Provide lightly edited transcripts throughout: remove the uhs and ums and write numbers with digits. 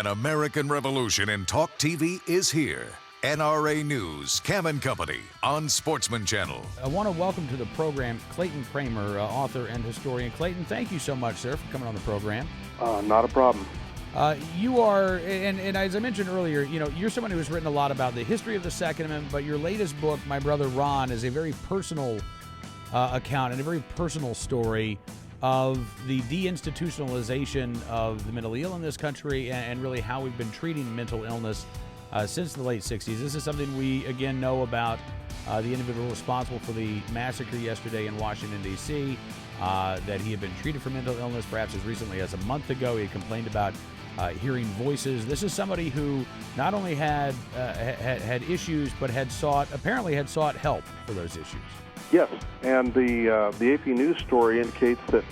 An American revolution in talk TV is here. NRA News, Cam and Company on Sportsman Channel. I want to welcome to the program Clayton Kramer, author and historian. Clayton, thank you so much, sir, for coming on the program. Not a problem. You are, and as I mentioned earlier, you're someone who has written a lot about the history of the Second Amendment, but your latest book, My Brother Ron, is a very personal account and a very personal story of the deinstitutionalization of the mentally ill in this country and really how we've been treating mental illness since the late 60s. This is something we, again, know about the individual responsible for the massacre yesterday in Washington, D.C., that he had been treated for mental illness perhaps as recently as a month ago. He had complained about hearing voices. This is somebody who not only had issues, but apparently had sought help for those issues. Yes, and the AP News story indicates that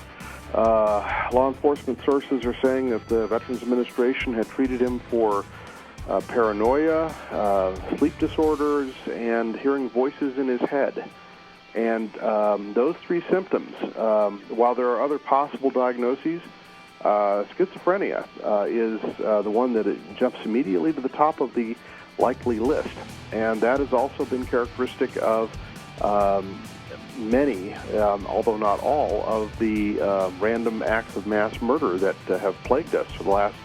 law enforcement sources are saying that the Veterans Administration had treated him for paranoia, sleep disorders, and hearing voices in his head. And those three symptoms, while there are other possible diagnoses, schizophrenia is the one that it jumps immediately to the top of the likely list. And that has also been characteristic of many, although not all, of the random acts of mass murder that have plagued us for the last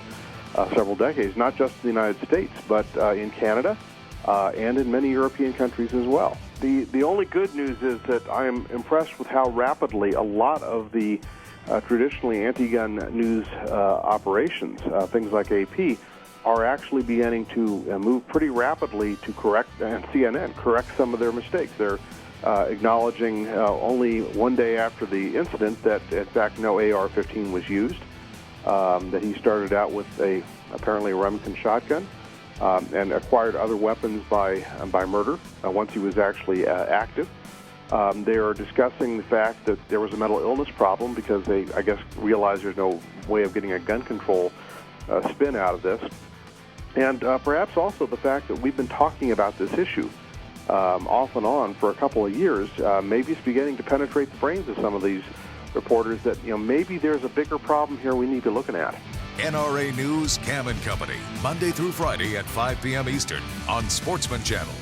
several decades, not just in the United States, but in Canada and in many European countries as well. The only good news is that I am impressed with how rapidly a lot of the traditionally anti-gun news operations, things like AP, are actually beginning to move pretty rapidly to correct, and CNN, correct some of their mistakes. They're acknowledging only one day after the incident that, in fact, no AR-15 was used, that he started out with apparently a Remington shotgun, and acquired other weapons by murder once he was actually active. They are discussing the fact that there was a mental illness problem because they, I guess, realized there's no way of getting a gun control spin out of this. And perhaps also the fact that we've been talking about this issue off and on for a couple of years. Maybe it's beginning to penetrate the brains of some of these reporters that, maybe there's a bigger problem here we need to be looking at. NRA News, Cam and Company, Monday through Friday at 5 p.m. Eastern on Sportsman Channel.